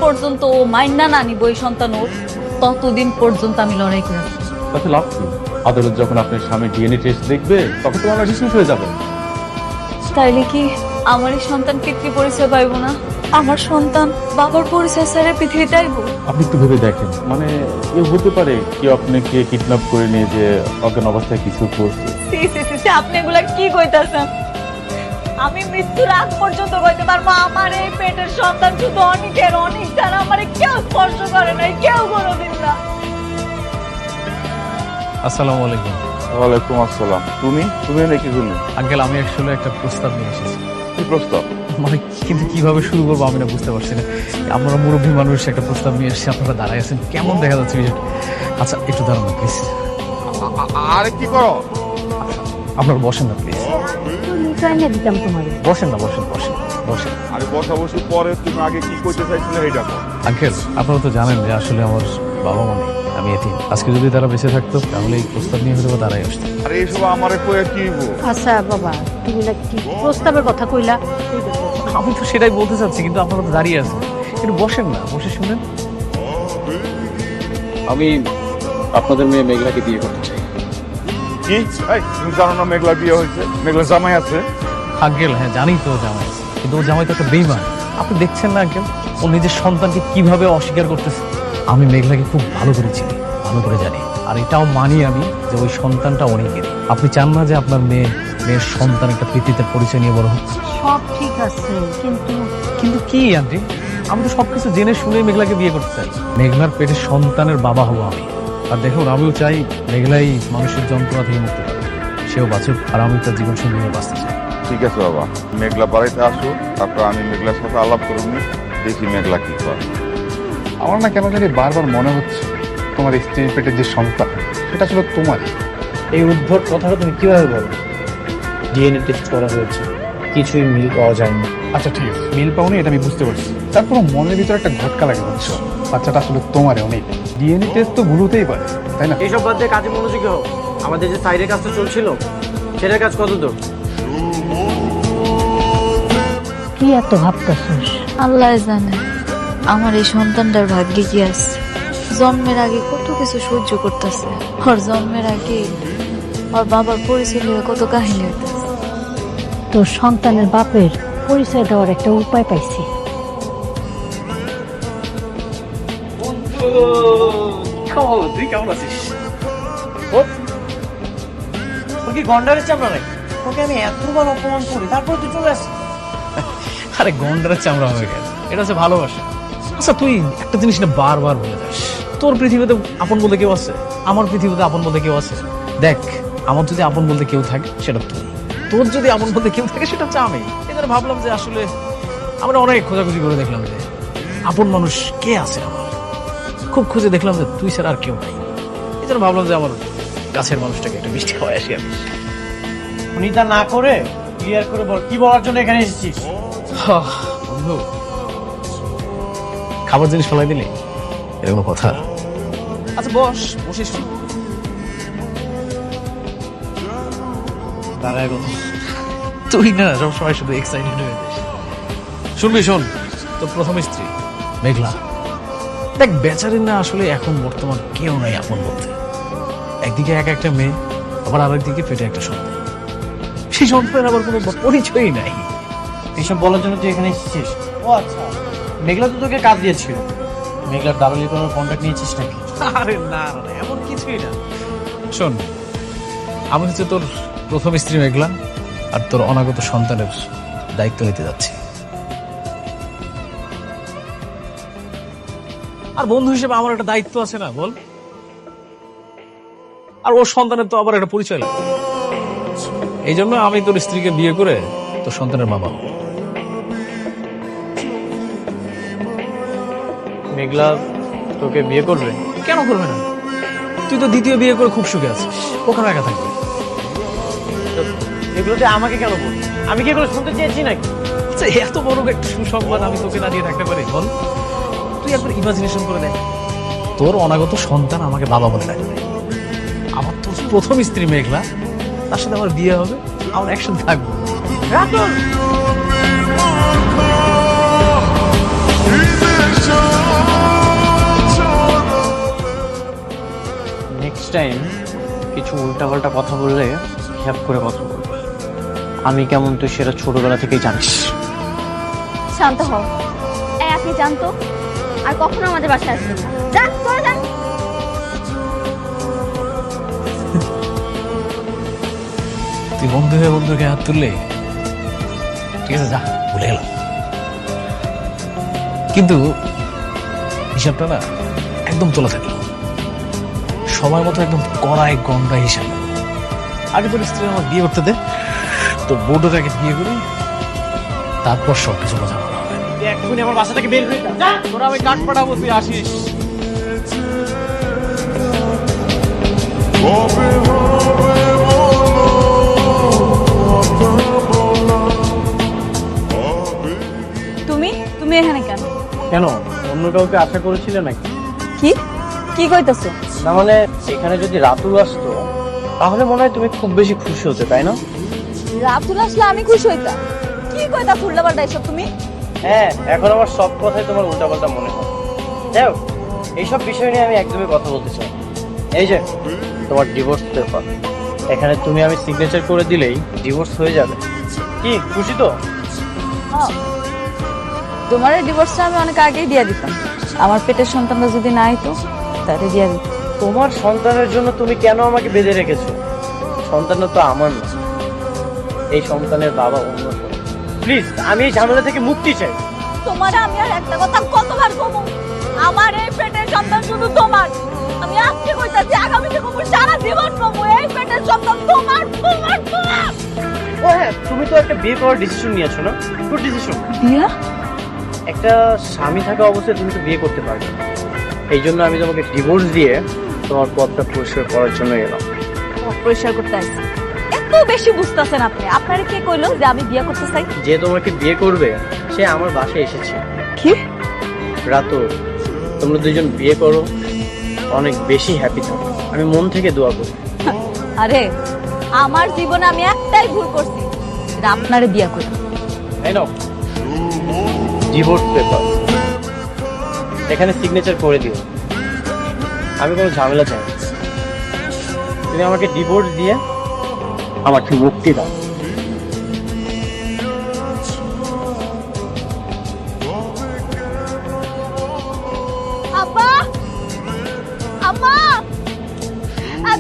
পর্যন্ত ও মাইন্না না নিব এই সন্তান ওর, ততদিন পর্যন্ত আমি লড়াই করে যাবো। তাতে লাভ কি? আদালত যখন আপনার স্বামী ডিএনএ টেস্ট দেখবে তখন তো আমরা ডিসমিস হয়ে যাবে। তাইলে কি আমার এই সন্তান পিতৃ পরিচয় পাইব না? আমার সন্তান বাবার পরিচয় ছাড়া পৃথিবীতে আইব? আপনি একটু ভেবে দেখেন, মানে কেউ হতে পারে কেউ আপনাকে কিডন্যাপ করে নিয়ে যে অজ্ঞান অবস্থায় কিছু করছে। আপনি এগুলা কি কইতাছেন? আমি মৃত্যুর আগ পর্যন্ত কইতে পারবো আমার এই পেটের সন্তান শুধু অনেকের, অনেক ছাড়া আমার কেউ স্পর্শ করে নাই, কেউ কোনোদিন না। আসসালামু আলাইকুম। ওয়ালাইকুম আসসালাম। তুমি নাকি বললেন? আঙ্কেল, আমি আসলে একটা প্রস্তাব নিয়ে এসেছি। কি প্রস্তাব? মানে কিন্তু কিভাবে শুরু করবো আমি না বুঝতে পারছি না। আপনারা মুরব্বী মানুষ, একটা প্রস্তাব নিয়ে এসেছি, আপনারা দাঁড়ায় আছেন, কেমন দেখা যাচ্ছে বিষয়টা? আচ্ছা একটু দাঁড়ানো প্লিজ। আরে কি করো? আপনারা বসেন না প্লিজ। দিতাম তোমার বসেন না, বসেন বসেন বসেন। আরে বসা বসে পরে তুমি আগে কি করতে চাইছিলে এইটা কর। আঙ্কেল, আপনারা তো জানেন যে আসলে আমার বাবা মা নেই, আমি এতিম। আজকে যদি তারা বেঁচে থাকতো তাহলে এই প্রস্তাব নিয়ে হয়তো দাঁড়ায় আসতো। আরে এসব আমারে কইয়া কি হইব? আচ্ছা বাবা, তুমি না কি প্রস্তাবের কথা কইলা? আমি তো সেটাই বলতে চাচ্ছি, কিন্তু আপনারা তো দাঁড়িয়ে আছেন। একটু বসেন না, বসে শুনেন। আমি আপনাদের মেয়ে মেঘলাকে বিয়ে করতে চাই। কি? এই তুমি জানো না মেঘলা বিয়ে হয়েছে? মেঘলা জামাই আছে। আঙ্কেল হ্যাঁ জানি তো জামাই আছে, কিন্তু ও জামাই তো একটা বেইমান। আপনি দেখছেন না আঙ্কেল, ও নিজের সন্তানকে কিভাবে অস্বীকার করতেছে? আমি মেঘলাকে খুব ভালো করে চিনি, ভালো করে জানি, আর এটাও মানি আমি যে ওই সন্তানটা অনেকের। আপনি চান না যে আপনার মেয়ের সন্তান একটা পৃথিবীতে পরিচয় নিয়ে বড় হোক? সব ঠিক আছে, কিন্তু কিন্তু কি আন্টি, আমি তো সবকিছু জেনে শুনে মেঘলাকে বিয়ে করতে চাই। মেঘলার পেটের সন্তানের বাবা হবো আমি। আর দেখুন, আমিও চাই মেঘলাই মানুষের যন্ত্রণা থেকে মুক্তি পাবে, সেও বাঁচুক, আর আমি তার জীবন সঙ্গী নিয়ে বাঁচতে চাই। ঠিক আছে বাবা, মেঘলা বাড়িতে আসো, তারপর আমি মেঘলার সাথে আলাপ করুন, দেখি মেঘলা কি করে। আমার না কেন জানি বারবার মনে হচ্ছে তোমার স্ত্রীর পেটের যে সন্তান সেটা ছিল তোমারই। এই উদ্ভট কথাটা তুমি কিভাবে বলো? ডিএনএ টেস্ট করা হয়েছে, কিছুই মিল পাওয়া যায়নি। আচ্ছা ঠিক আছে, মিল পাওনি এটা আমি বুঝতে পারছি, তারপর মনের ভিতরে একটা ঘটকা লাগে, বুঝছো? বাচ্চাটা আসলে তোমারই অনেক। ডিএনএ টেস্ট তো ভুল হতেই পারে, তাই না? এইসব বাদ দিয়ে কাজে মনোযোগী হোক। আমাদের যে সাইডের কাজটা চলছিল সেটার কাজ কত দূর? কি এত ভাবতেছিস? আল্লাহ জানে আমার এই সন্তানটার ভাগ্যে কি আছে। জন্মের আগে কত কিছু সহ্য করতেছে, ওর জন্মের আগে ওর বাবার পরিচয় নিয়ে কত কাহিনী হইতেছে। তোর সন্তানের বাপের পরিচয় দেওয়ার একটা উপায় পাইছি। তুই কেমন আছিস? তোর কি গন্ডারের চামড়া নাই? তোকে আমি এতবার অপমান করি, তারপর তুই চলে আসিস। আরে গন্ডারের চামড়া হয়ে গেল, এটা হচ্ছে ভালোবাসা। আচ্ছা তুই একটা জিনিস না বারবার বলে যাস, তোর পৃথিবীতে আপন বলতে কেউ আছে, আমার পৃথিবীতে আপন বলতে কেউ আছে। দেখ, আমার যদি আপন বলতে কেউ থাকে সেটা তুই, তোর যদি আপন বলতে কেউ থাকে সেটা হচ্ছে আমি। এবার ভাবলাম যে আসলে আমরা অনেক খোঁজাখুঁজি করে দেখলাম যে আপন মানুষ কে আছে আমার, খুব খুঁজে দেখলাম যে তুই ছাড়া আর কেউ নাই। এই জন্য ভাবলাম যে আমার কাছের মানুষটাকে একটা মিষ্টি খাওয়াই আসি আমি। নিতা না করে ক্লিয়ার করে বল, কি বলার জন্য এখানে এসেছিস? বন্ধু, খাবার জিনিস ফেলাই দিলি, এটা কোনো কথা? আচ্ছা বস, বসে শুন। দাঁড়ায় বল। তুই না সবসময় শুধু এক্সাইটেড হয়ে যাস। শুনবি, শোন, তোর প্রথম স্ত্রী মেঘলা, দেখ বেচারির না আসলে এখন বর্তমান কেউ নাই আপন বলতে। একদিকে এক একটা মেয়ে, আবার আরেকদিকে পেটে একটা সন্তান, সেই সন্তানের আবার কোনো পরিচয়ই নাই। এইসব বলার জন্য তুই এখানে এসেছিস? ও আচ্ছা, মেঘলা তো তোকে কাজ দিয়েছিল। মেঘলার দালালি করার কন্ট্যাক্ট নিয়েছিস নাকি? আরে না না না, এমন কিছুই না। শোন, আমি হচ্ছে তোর প্রথম স্ত্রী মেঘলা, আর তোর অনাগত সন্তানের দায়িত্ব নিতে যাচ্ছি। আর বন্ধু হিসেবে আমার একটা দায়িত্ব আছে না, বল? আর ওর সন্তানের তো আবার একটা পরিচয় লাগে। এই জন্য আমি তোর স্ত্রীকে বিয়ে করে তোর সন্তানের বাবা হব। মেঘলা তোকে বিয়ে করবে? কেন করবে না? তুই তো দ্বিতীয় বিয়ে করে খুব সুখে আছিস, ওখানে একা থাকবে। এগুলোতে আমাকে কেন বল? আমি কি এগুলো শুনতে চেয়েছি নাকি? আচ্ছা, এত বড় একটা সুসংবাদ আমি তোকে না দিয়ে থাকতে পারি, বল? তুই একবার ইমাজিনেশন করে দেখ, তোর অনাগত সন্তান আমাকে বাবা বলে ডাকবে, আমার তোর প্রথম স্ত্রী মেঘলা, তার সাথে আমার বিয়ে হবে, আমরা একসাথে থাকবো। রাতুল! টাইম কিছু উল্টাপাল্টা কথা বললে হিসাব করে কথা বলবি। আমি কেমন তুই সেটা ছোটবেলা থেকেই জানিস। শান্ত হও। আপনি জানতো আর কখনো আমাদের বাসায় আসবেন না। যান, চলে যান। তুই বন্ধু হয়ে বন্ধুকে হাত তুললে ঠিক আছে, যা ভুলে গেলাম, কিন্তু হিসাবটা না একদম তোলা থাকলো সময় মতো, একদম কড়াই গন্ডা হিসাব। আগে তোর স্ত্রী আমার বিয়ে করতে দে, তোর বউটাকে আগে বিয়ে করি, তারপর সব কিছু বোঝা হবে। এক্ষুনি আমার বাসা থেকে বের হয়ে যা। তোরা আমি কাঠ পাঠাবো, তুই আসিস। তুমি তুমি এখানে কেন? কেন, অন্য কাউকে আশা করেছিলে নাকি? কি কি কইতাছো? না মানে এখানে যদি রাতুল আসতো তাহলে মনে হয় তুমি খুব বেশি খুশি হতে, তাই না? রাতুল আসলে আমি খুশি হইতাম? কি কইতা উল্টাপাল্টা এসব তুমি? হ্যাঁ, এখন আমার সব কথাই তোমার উল্টাপাল্টা মনে হয়। যাই হোক, এইসব বিষয় নিয়ে আমি একদমই কথা বলতে চাই। এই যে তোমার ডিভোর্স পেপার, এখানে তুমি আমি সিগনেচার করে দিলেই ডিভোর্স হয়ে যাবে। কি খুশি তো? তোমার এই ডিভোর্সটা আমি অনেক আগেই দিয়ে দিতাম। আমার পেটের সন্তানটা যদি না হইতো তাহলে দিয়ে দিতাম। তোমার সন্তানের জন্য তুমি কেন আমাকে বেঁধে রেখেছো? সন্তানটা তো আমার না, এই সন্তানের বাবা অন্য। প্লিজ, আমি এই ঝামেলা থেকে মুক্তি চাই। তোমার আমি আর একটা কথা কতবার কমু, আমার এই পেটের সন্তান শুধু তোমার। আমি আজকে কইতাছি, আগামীতে কমু, সারা জীবন কমু, এই পেটের সন্তান তোমার তোমার তোমার। ও হ্যাঁ, তুমি তো একটা বিয়ে করার ডিসিশন নিয়েছো না? Good decision. বিয়া? একটা স্বামী থাকা অবস্থায় তুমি তো বিয়ে করতে পারবে না, এই জন্য আমি তোমাকে ডিভোর্স দিয়ে তোমার পথটা পরিষ্কার করার জন্য এলাম। পরিষ্কার করতে আসছি? এত বেশি বুঝতেছেন আপনি? আপনারে কে কইলো যে আমি বিয়ে করতে চাই? যে তোমাকে বিয়ে করবে সে আমার বাসায় এসেছে। কি? রাতো, তোমরা দুজন বিয়ে করো, অনেক বেশি হ্যাপি থাকো, আমি মন থেকে দোয়া করি। আরে আমার জীবনে আমি একটাই ভুল করছি, সেটা আপনারে বিয়ে করি। তাই না? ডিভোর্স পেপার, এখানে সিগনেচার করে দিও। আমি কোনো ঝামেলা চাই না। তুমি আমাকে ডিভোর্স দিয়ে আমাকে মুক্তি দাও। আব্বা, আম্মা,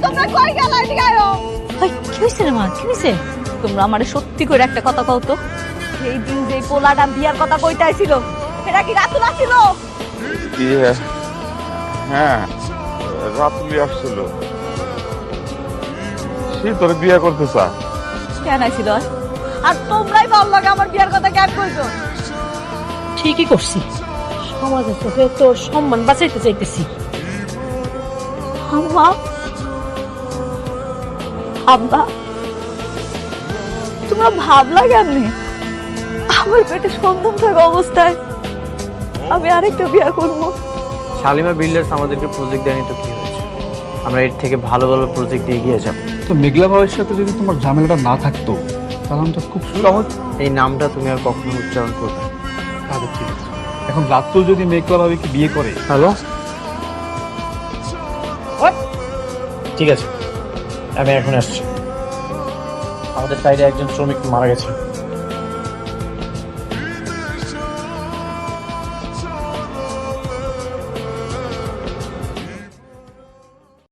তোমরা কই গেলা? এদিকে আয়ো। কি হইছে রে মা, কি হইছে? তোমরা আমারে সত্যি করে একটা কথা কও তো, সেই দিন যে পোলাটা বিয়ার কথা কইতে আইছিল, এটা কি রাতুল আসছিল? ইয়ে, হ্যাঁ, রাতুলি আসছিল। সে তোর বিয়ে করতে চা। কেন আইছিল? আর তোমরাই বললো আমার বিয়ার কথা কেন কইছো? ঠিকই করছি, সমাজের চোখে তোর সম্মান বাঁচাইতে চাইতেছি। আম্মা, আব্বা, তোমরা ভাবলা কেমনি আমার পেটে সন্তান থাকা অবস্থায় আমি আরেকটা বিয়ে করবো? শালিমা বিল্ডার্স আমাদেরকে প্রজেক্ট দেয়নি তো কি হয়েছে, আমরা এর থেকে ভালো ভালো প্রজেক্ট এগিয়ে যাব। তো মেঘলা ভাইয়ের সাথে যদি তোমার ঝামেলাটা না থাকতো তাহলে আমি তো খুব সহজ। এই নামটা তুমি আর কখনো উচ্চারণ করবে না। আচ্ছা ঠিক আছে, এখন রাতুল যদি মেঘলা ভাবিকে বিয়ে করে, হ্যালো, ঠিক আছে, আমি এখন আসছি। আমাদের সাইডে একজন শ্রমিক মারা গেছে।